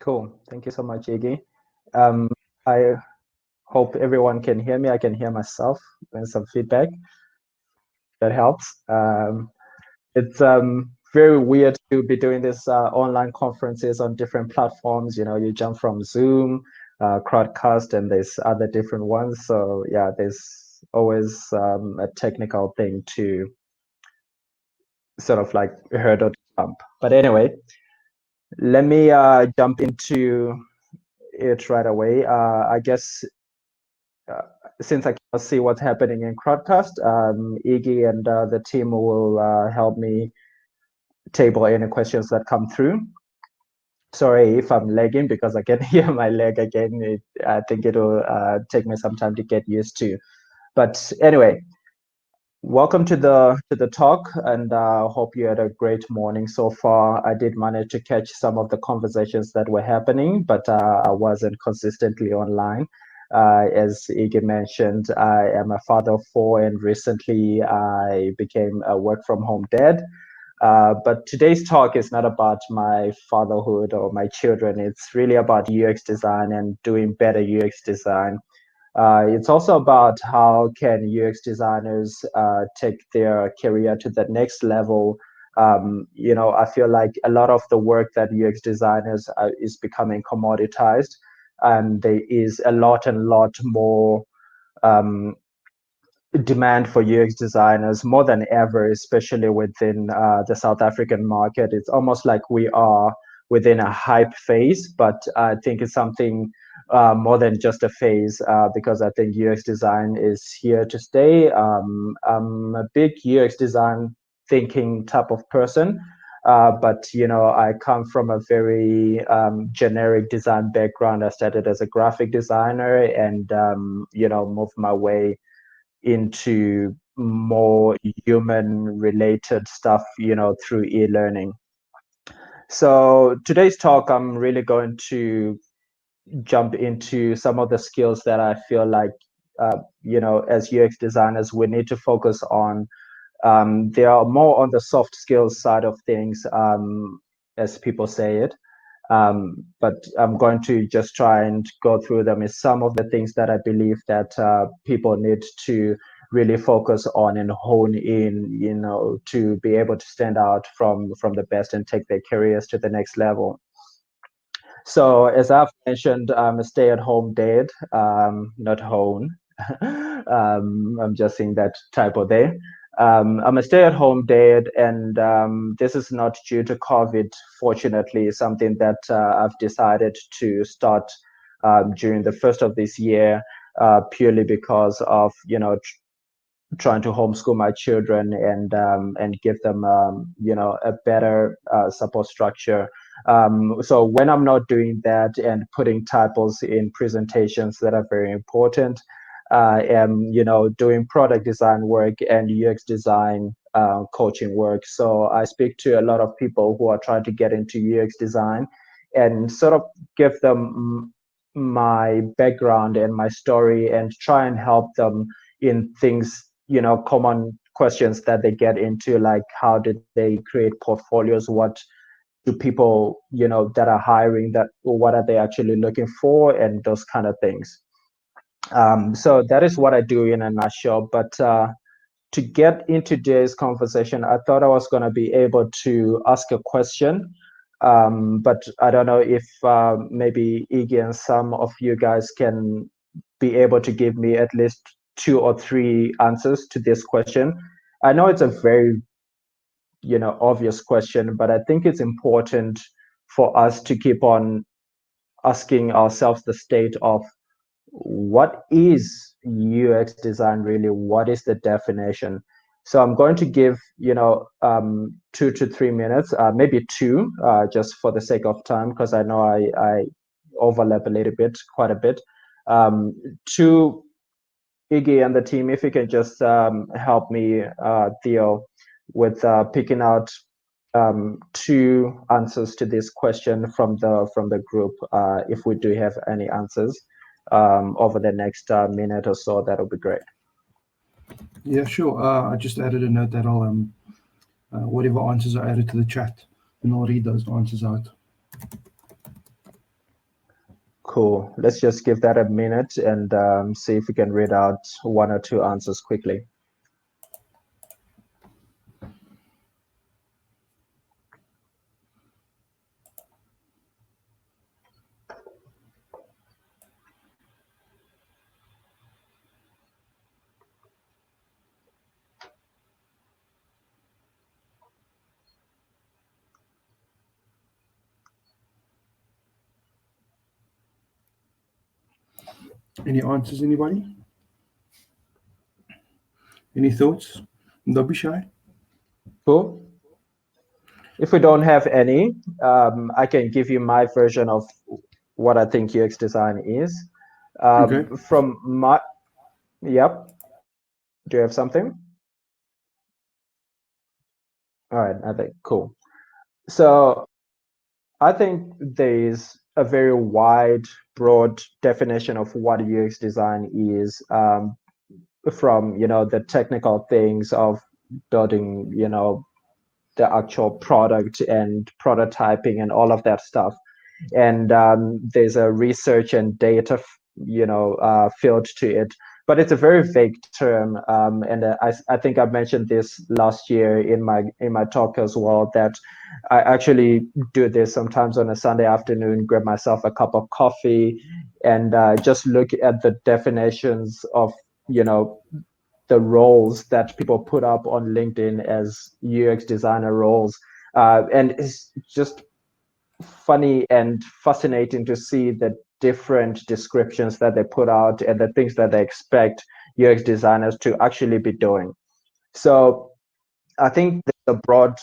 Cool. Thank you so much, Iggy. Um, I hope everyone can hear me. I can hear myself and some feedback. That helps. It's very weird to be doing this online conferences on different platforms. You know, you jump from Zoom, Crowdcast, and there's other different ones. So yeah, there's always a technical thing to sort of like hurdle to jump. But anyway, let me jump into it right away. I guess since I cannot see what's happening in Crowdcast, Iggy and the team will help me table any questions that come through. Sorry if I'm lagging because I can hear my leg again. I think it'll take me some time to get used to. But anyway, welcome to the talk, and hope you had a great morning so far. I did manage to catch some of the conversations that were happening, but I wasn't consistently online. As Iggy mentioned, I am a father of four, and recently I became a work from home dad. But today's talk is not about my fatherhood or my children. It's really about UX design and doing better UX design. It's also about how can UX designers take their career to the next level. I feel like a lot of the work that UX designers is becoming commoditized, and there is a lot more um, demand for UX designers more than ever, especially within the South African market. It's almost like we are within a hype phase, but I think it's something more than just a phase because I think UX design is here to stay. I'm a big UX design thinking type of person. But I come from a very generic design background. I started as a graphic designer and moved my way into more human related stuff, through e-learning. So today's talk, I'm really going to jump into some of the skills that I feel like, as UX designers, we need to focus on. They are more on the soft skills side of things, as people say it. But I'm going to just try and go through them as some of the things that I believe that people need to really focus on and hone in, to be able to stand out from the best and take their careers to the next level. So as I've mentioned, I'm a stay-at-home dad, not home. I'm just seeing that typo there. I'm a stay-at-home dad, and this is not due to COVID, fortunately. Something that I've decided to start during the first of this year, purely because of trying to homeschool my children and give them a better support structure. So when I'm not doing that and putting typos in presentations that are very important, I am doing product design work and UX design coaching work. So I speak to a lot of people who are trying to get into UX design and sort of give them my background and my story and try and help them in things, common questions that they get into, like how did they create portfolios, what do people that are hiring, that what are they actually looking for, and those kind of things. So that is what I do in a nutshell. But to get into today's conversation, I thought I was going to be able to ask a question, but I don't know if maybe Iggy and some of you guys can be able to give me at least 2 or 3 answers to this question. I know it's a very obvious question, but I think it's important for us to keep on asking ourselves the state of what is UX design really? What is the definition? So I'm going to give 2 to 3 minutes, maybe 2, just for the sake of time, because I know I overlap a little bit, quite a bit. To Iggy and the team, if you can just help me, Theo, with picking out 2 answers to this question from the group, if we do have any answers over the next minute or so, that would be great. Yeah, sure. I just added a note that I'll whatever answers are added to the chat, and I'll read those answers out. Cool. Let's just give that a minute and see if we can read out one or two answers quickly. Any answers, anybody? Any thoughts? Don't be shy. Cool. If we don't have any, I can give you my version of what I think UX design is. Okay. From my, yep. Do you have something? All right, I think cool. So I think there's a very wide, broad definition of what UX design is, from the technical things of building, the actual product and prototyping and all of that stuff. And there's a research and data, field to it. But it's a very vague term, and I think I mentioned this last year in my talk as well. That I actually do this sometimes on a Sunday afternoon, grab myself a cup of coffee, and just look at the definitions of the roles that people put up on LinkedIn as UX designer roles, and it's just funny and fascinating to see the different descriptions that they put out and the things that they expect UX designers to actually be doing. So I think there's a broad,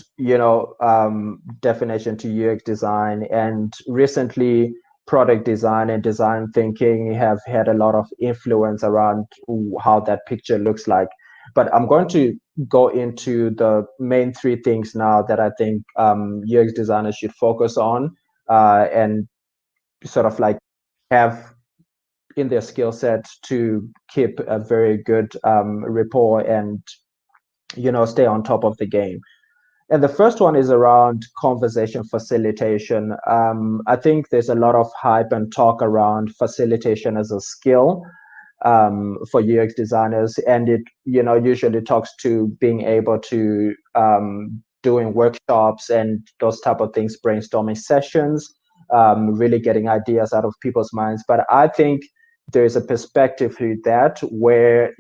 definition to UX design, and recently product design and design thinking have had a lot of influence around how that picture looks like. But I'm going to go into the main three things now that I think UX designers should focus on, and sort of like have in their skill set to keep a very good rapport and stay on top of the game. And the first one is around conversation facilitation. I think there's a lot of hype and talk around facilitation as a skill, for UX designers, and it usually talks to being able to doing workshops and those type of things, brainstorming sessions, really getting ideas out of people's minds. But I think there's a perspective to that where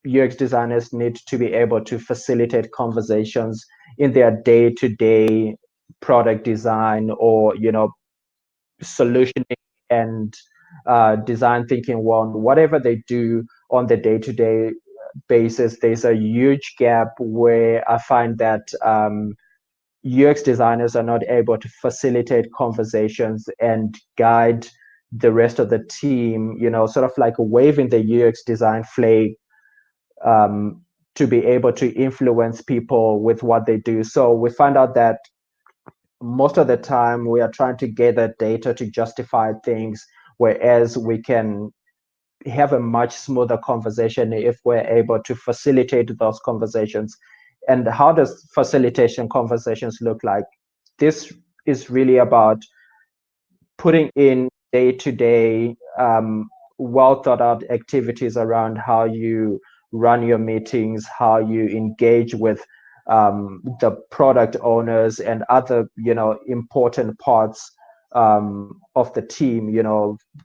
UX designers need to be able to facilitate conversations in their day-to-day product design, or solutioning and design thinking one, whatever they do on the day-to-day basis. There's a huge gap where I find that UX designers are not able to facilitate conversations and guide the rest of the team, sort of like waving the UX design flag, to be able to influence people with what they do. So we find out that most of the time we are trying to gather data to justify things, whereas we can have a much smoother conversation if we're able to facilitate those conversations. And how does facilitation conversations look like? This is really about putting in day-to-day, well thought out activities around how you run your meetings, how you engage with the product owners and other important parts of the team,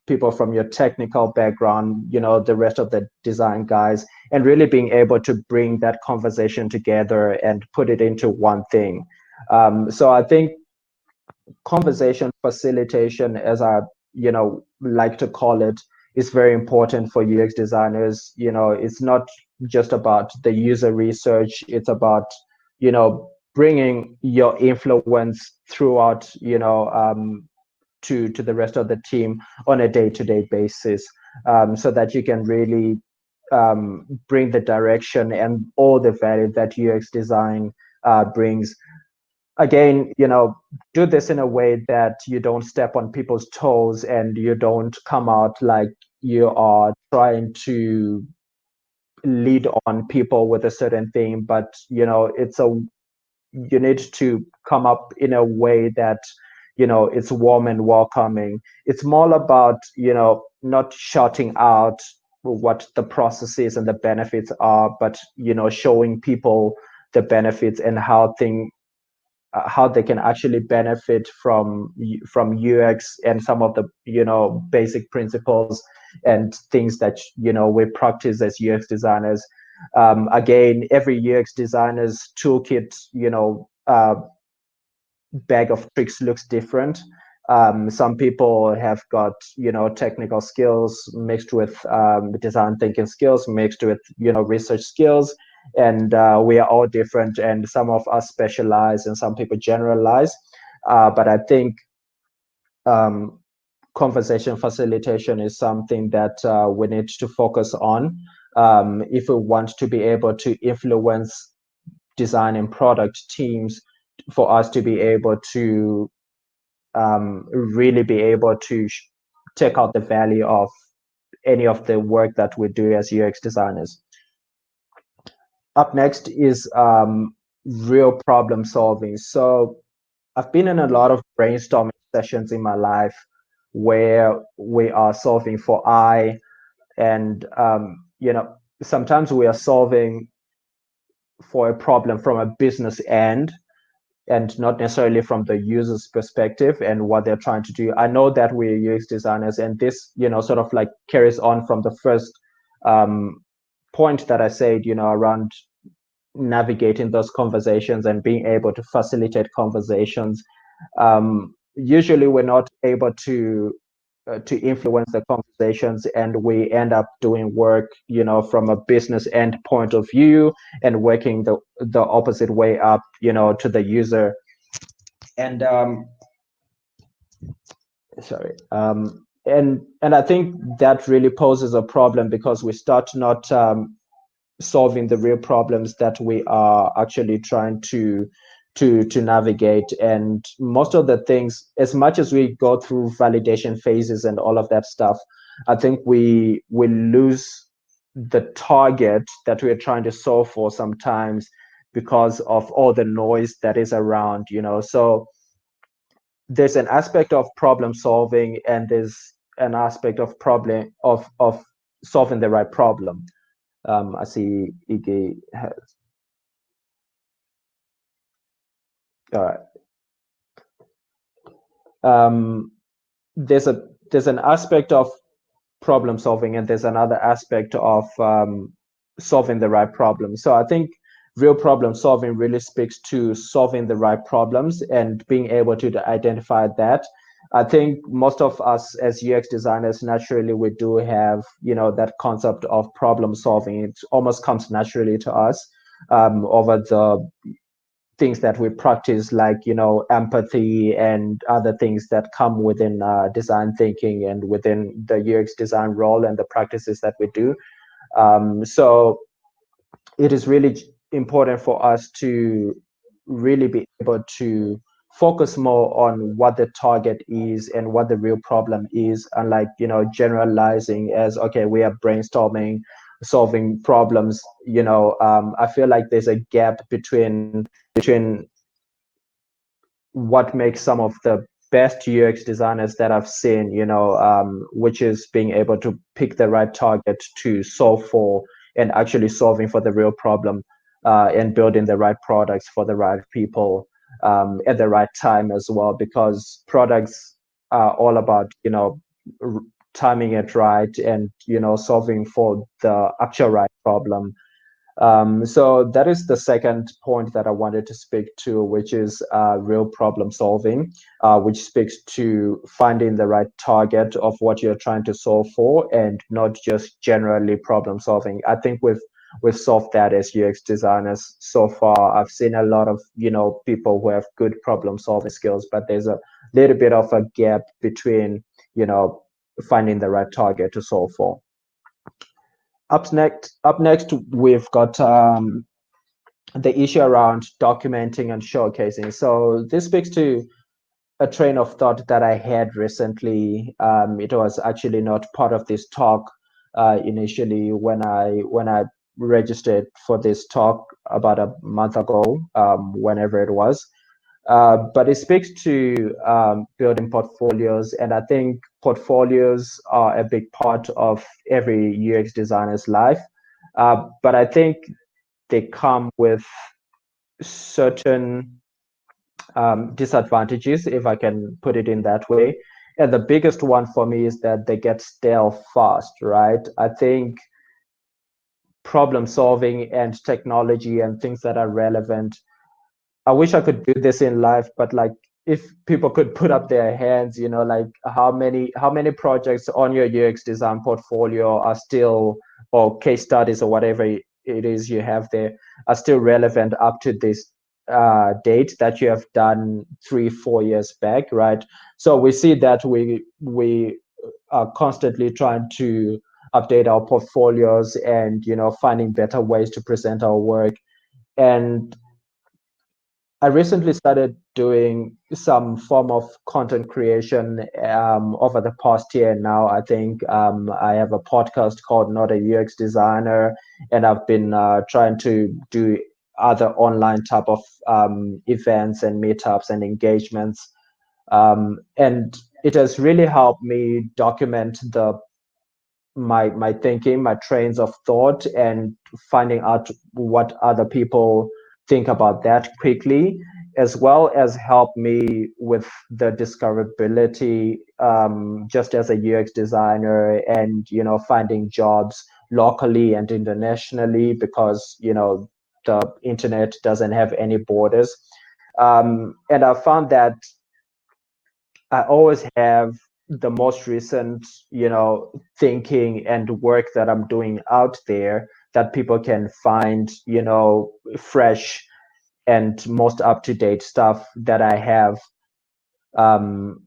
people from your technical background, the rest of the design guys, and really being able to bring that conversation together and put it into one thing. So I think conversation facilitation, as I like to call it, is very important for UX designers. It's not just about the user research. It's about bringing your influence throughout, to the rest of the team on a day-to-day basis, so that you can really bring the direction and all the value that UX design brings. Again, do this in a way that you don't step on people's toes and you don't come out like you are trying to lead on people with a certain thing, but you need to come up in a way that it's warm and welcoming. It's more about, not shouting out what the process is and the benefits are, but, showing people the benefits and how they can actually benefit from UX and some of the basic principles and things that we practice as UX designers. Again, every UX designer's toolkit, bag of tricks looks different. Some people have got technical skills mixed with design thinking skills mixed with research skills, and we are all different, and some of us specialize and some people generalize. But I think conversation facilitation is something that we need to focus on if we want to be able to influence design and product teams, for us to be able to really be able to take out the value of any of the work that we do as UX designers. Up next is real problem solving. So I've been in a lot of brainstorming sessions in my life where we are solving for I, and sometimes we are solving for a problem from a business end and not necessarily from the user's perspective and what they're trying to do. I know that we're UX designers, and this, sort of like carries on from the first point that I said, around navigating those conversations and being able to facilitate conversations. Usually we're not able to influence the conversations, and we end up doing work from a business end point of view and working the opposite way up to the user. And and I think that really poses a problem, because we start not solving the real problems that we are actually trying to navigate. And most of the things, as much as we go through validation phases and all of that stuff, I think we lose the target that we're trying to solve for sometimes because of all the noise that is around. So there's an aspect of problem solving, and there's an aspect of solving the right problem. I see Iggy has. All right. There's an aspect of problem solving, and there's another aspect of solving the right problem. So I think real problem solving really speaks to solving the right problems and being able to identify that. I think most of us as UX designers, naturally, we do have, that concept of problem solving. It almost comes naturally to us over the things that we practice, like, empathy and other things that come within design thinking and within the UX design role and the practices that we do. So it is really important for us to really be able to focus more on what the target is and what the real problem is, and like, generalizing as, okay, we are brainstorming, solving problems. I feel like there's a gap between what makes some of the best UX designers that I've seen, which is being able to pick the right target to solve for, and actually solving for the real problem, and building the right products for the right people at the right time as well, because products are all about, timing it right and, solving for the actual right problem. So that is the second point that I wanted to speak to, which is real problem solving, which speaks to finding the right target of what you're trying to solve for, and not just generally problem solving. I think we've solved that as UX designers so far. I've seen a lot of people who have good problem solving skills, but there's a little bit of a gap between finding the right target to solve for. Up next, we've got the issue around documenting and showcasing. So this speaks to a train of thought that I had recently. It was actually not part of this talk initially when I registered for this talk about a month ago, whenever it was. But it speaks to building portfolios, and I think portfolios are a big part of every UX designer's life. But I think they come with certain disadvantages, if I can put it in that way. And the biggest one for me is that they get stale fast, right? I think problem solving and technology and things that are relevant, I wish I could do this in life, but like if people could put up their hands, like how many projects on your UX design portfolio are still, or case studies or whatever it is you have there, are still relevant up to this date that you have done 3-4 years back, right? So we see that we are constantly trying to update our portfolios and finding better ways to present our work. And I recently started doing some form of content creation over the past year now. I think I have a podcast called Not a UX Designer, and I've been trying to do other online type of events and meetups and engagements. And it has really helped me document my thinking, my trains of thought, and finding out what other people think about that quickly, as well as help me with the discoverability, just as a UX designer, and finding jobs locally and internationally, because the internet doesn't have any borders. And I found that I always have the most recent, thinking and work that I'm doing out there that people can find, fresh and most up to date stuff that I have. Um,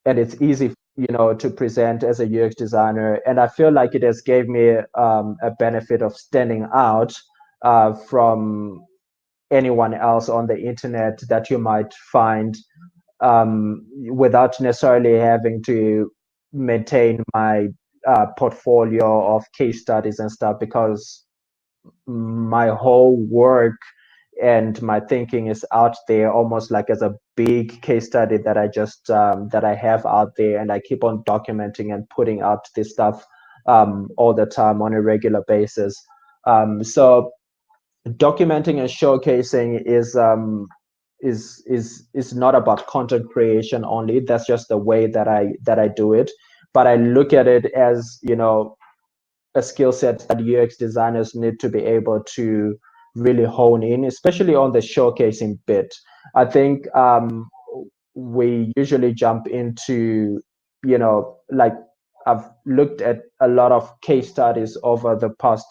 and it's easy, to present as a UX designer. And I feel like it has gave me a benefit of standing out from anyone else on the internet that you might find, without necessarily having to maintain my portfolio of case studies and stuff, because my whole work and my thinking is out there almost like as a big case study that that I have out there, and I keep on documenting and putting out this stuff all the time on a regular basis. So documenting and showcasing is not about content creation only. That's just the way that I do it. But I look at it as a skill set that UX designers need to be able to really hone in, especially on the showcasing bit. I think we usually jump into, like, I've looked at a lot of case studies over the past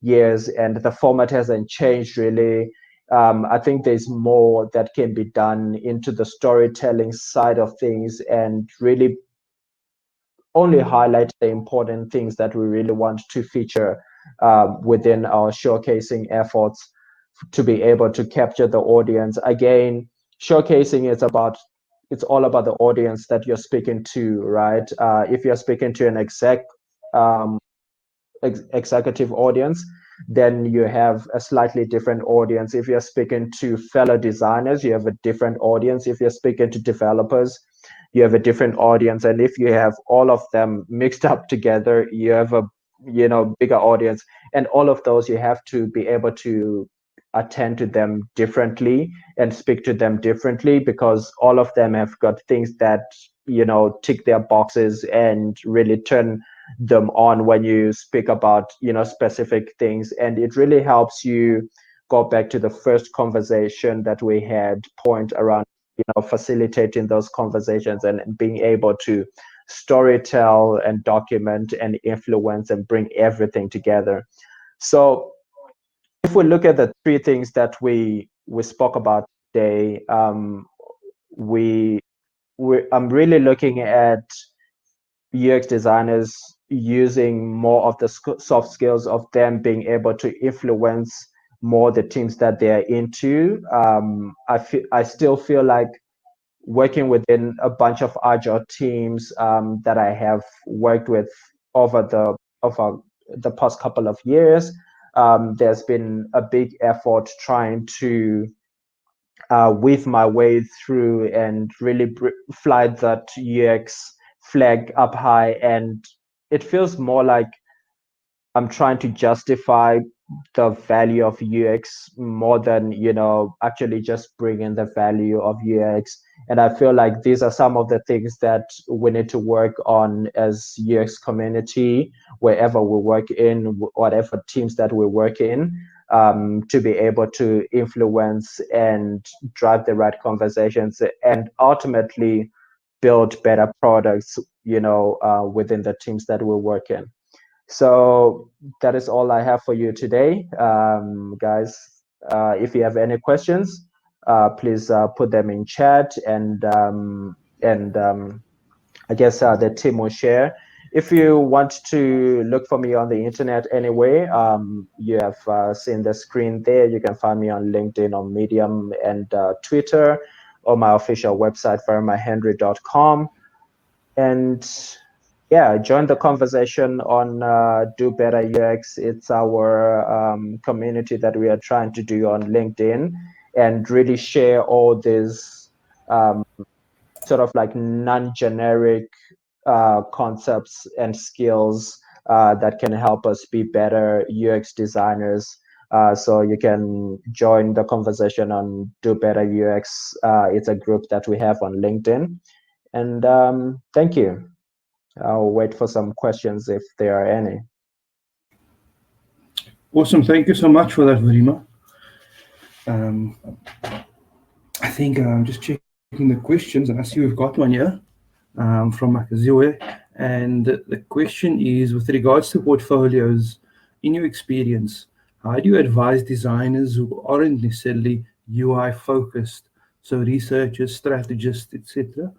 years, and the format hasn't changed really. I think there's more that can be done into the storytelling side of things, and really only highlight the important things that we really want to feature within our showcasing efforts, to be able to capture the audience. Again, showcasing is about, it's all about the audience that you're speaking to, right? If you're speaking to an um, executive audience, then you have a slightly different audience. If you're speaking to fellow designers, you have a different audience. If you're speaking to developers, you have a different audience. And if you have all of them mixed up together, you have a bigger audience. And all of those, you have to be able to attend to them differently and speak to them differently, because all of them have got things that tick their boxes and really turn them on when you speak about specific things. And it really helps you go back to the first conversation that we had, point around facilitating those conversations and being able to storytell and document and influence and bring everything together. So if we look at the three things that we spoke about today, we I'm really looking at UX designers using more of the soft skills of them being able to influence more the teams that they're into. I still feel like working within a bunch of agile teams that I have worked with over the past couple of years. There's been a big effort trying to weave my way through and really fly that UX flag up high. And it feels more like I'm trying to justify the value of UX more than, actually just bringing the value of UX. And I feel like these are some of the things that we need to work on as UX community, wherever we work in, whatever teams that we work in, to be able to influence and drive the right conversations and ultimately build better products, within the teams that we work in. So that is all I have for you today, guys. If you have any questions, please put them in chat, and I guess the team will share. If you want to look for me on the internet anyway, you have seen the screen there. You can find me on LinkedIn, on Medium, and Twitter, or my official website, varimahenry.com. And yeah, join the conversation on Do Better UX. It's our community that we are trying to do on LinkedIn, and really share all these sort of like non-generic concepts and skills that can help us be better UX designers. So you can join the conversation on Do Better UX. It's a group that we have on LinkedIn. And thank you. I'll wait for some questions if there are any. Awesome. Thank you so much for that, Varima. I think I'm just checking the questions, and I see we've got one here from Makaziwe. And the question is, with regards to portfolios, in your experience, how do you advise designers who aren't necessarily UI focused, so researchers, strategists, etc.,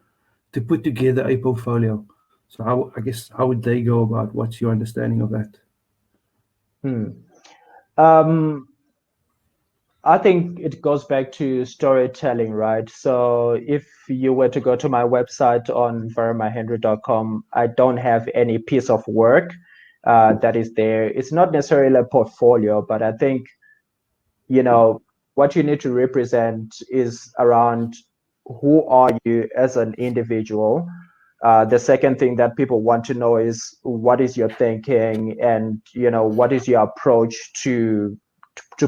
to put together a portfolio? So how would they go about? What's your understanding of that? I think it goes back to storytelling, right? So if you were to go to my website on varimahenry.com, I don't have any piece of work that is there. It's not necessarily a portfolio, but I think, what you need to represent is around who are you as an individual. The second thing that people want to know is what is your thinking, and what is your approach to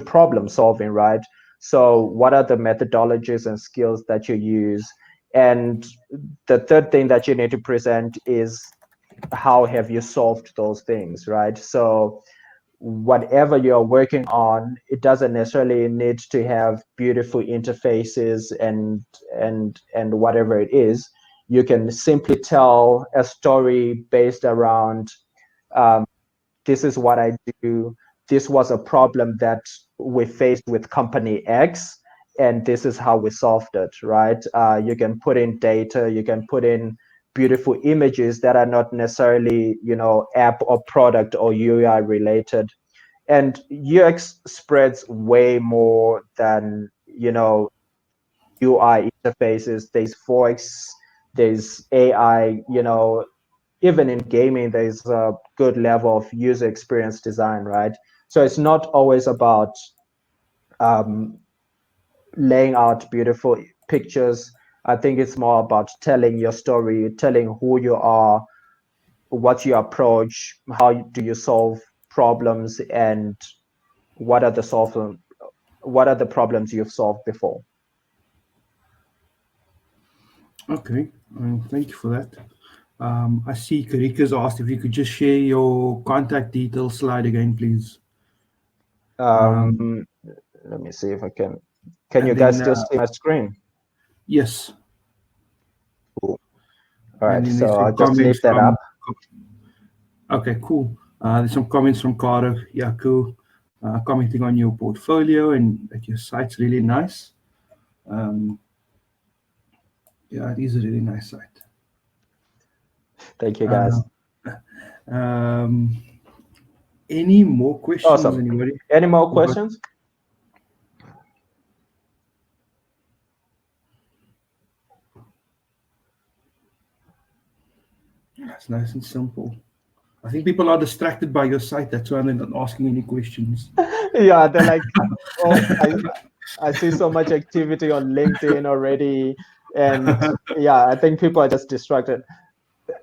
problem solving, right? So what are the methodologies and skills that you use? And the third thing that you need to present is how have you solved those things, right? So whatever you're working on, it doesn't necessarily need to have beautiful interfaces and whatever it is. You can simply tell a story based around, this is what I do. This was a problem that we faced with company X, and this is how we solved it, right? You can put in data, you can put in beautiful images that are not necessarily, app or product or UI related. And UX spreads way more than, UI interfaces. There's voice, there's AI, even in gaming, there's a good level of user experience design, right? So it's not always about laying out beautiful pictures. I think it's more about telling your story, telling who you are, what's your approach, how do you solve problems, and what are the problems you've solved before. Okay, thank you for that. I see Karika's asked if you could just share your contact details slide again, please. Let me see if I can. Can you guys still see my screen? Yes. Cool. All right, so I'll just leave that up. Okay, cool. There's some comments from Carter Yaku commenting on your portfolio and that your site's really nice. Yeah, it is a really nice site. Thank you, guys. Any more questions? Awesome. Anybody? Any more questions? It's nice and simple. I think people are distracted by your site. That's why they're not asking any questions. Yeah, they're like, oh, I see so much activity on LinkedIn already, and yeah, I think people are just distracted.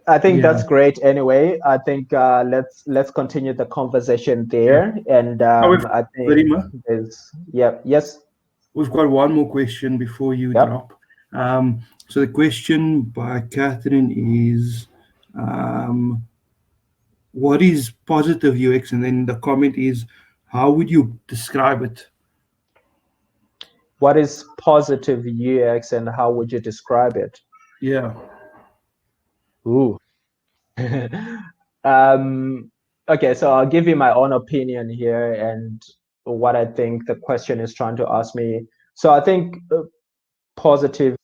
I think Yeah. that's great. Anyway, I think let's continue the conversation Yeah. there, and Oh, we've I think Varima, yes, we've got one more question before you yep. drop. So the question by Catherine is, um, what is positive UX? And then the comment is, how would you describe it? What is positive UX, and how would you describe it? Yeah. Ooh. um, okay, so I'll give you my own opinion here and what I think the question is trying to ask me. So I think positive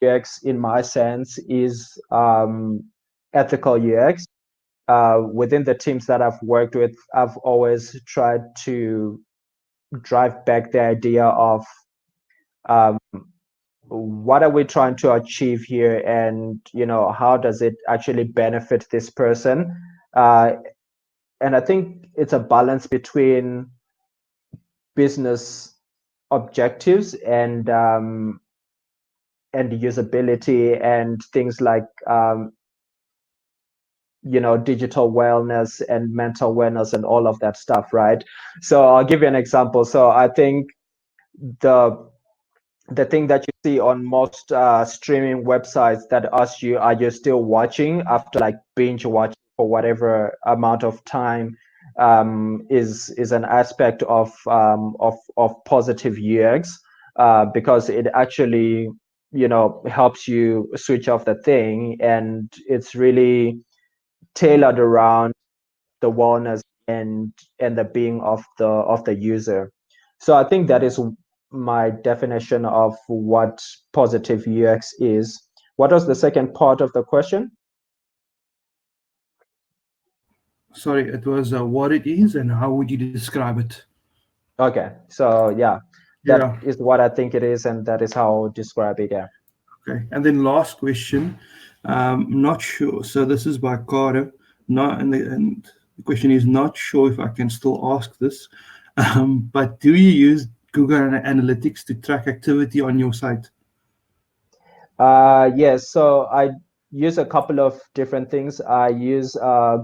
UX, in my sense, is ethical UX. Within the teams that I've worked with, I've always tried to drive back the idea of um, what are we trying to achieve here, and how does it actually benefit this person? Uh, and I think it's a balance between business objectives and usability and things like digital wellness and mental wellness and all of that stuff, right? So I'll give you an example. So I think the the thing that you see on most streaming websites that ask you, are you still watching after like binge watching for whatever amount of time, is an aspect of positive UX, because it actually helps you switch off the thing, and it's really tailored around the wellness and the being of the user. So I think that is my definition of what positive UX is. What was the second part of the question? Sorry, it was what it is and how would you describe it? Okay, so yeah, that Yeah. is what I think it is, and that is how I would describe it. Yeah. Okay. And then last question. Not sure. So this is by Carter. Not and the question is not sure if I can still ask this. But do you use Google Analytics to track activity on your site? Yes, so I use a couple of different things. I use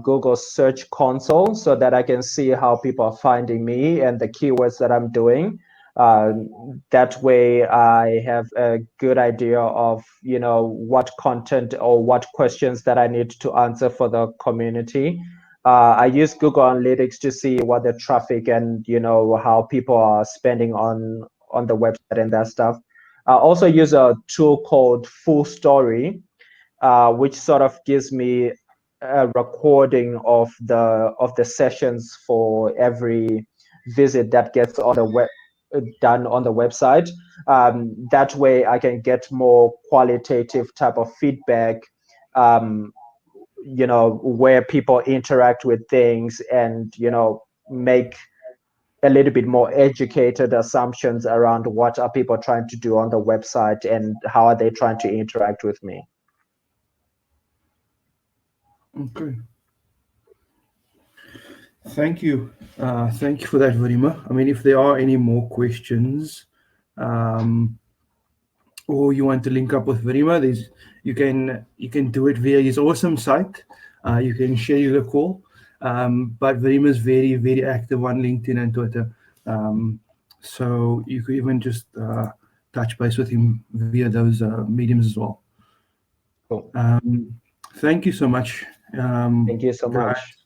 Google Search Console so that I can see how people are finding me and the keywords that I'm doing. Uh, that way, I have a good idea of, what content or what questions that I need to answer for the community. I use Google Analytics to see what the traffic and, how people are spending on the website and that stuff. I also use a tool called Full Story, which sort of gives me a recording of the sessions for every visit that gets on the web done on the website. That way, I can get more qualitative type of feedback. Where people interact with things and make a little bit more educated assumptions around what are people trying to do on the website and how are they trying to interact with me. Okay. Thank you. Thank you for that, Varima. I mean, if there are any more questions, um, or you want to link up with Varima, you can do it via his awesome site. You can share the call. But Varima is very, very active on LinkedIn and Twitter. So you could even just touch base with him via those mediums as well. Cool. Thank you so much, Thank you so guys. much.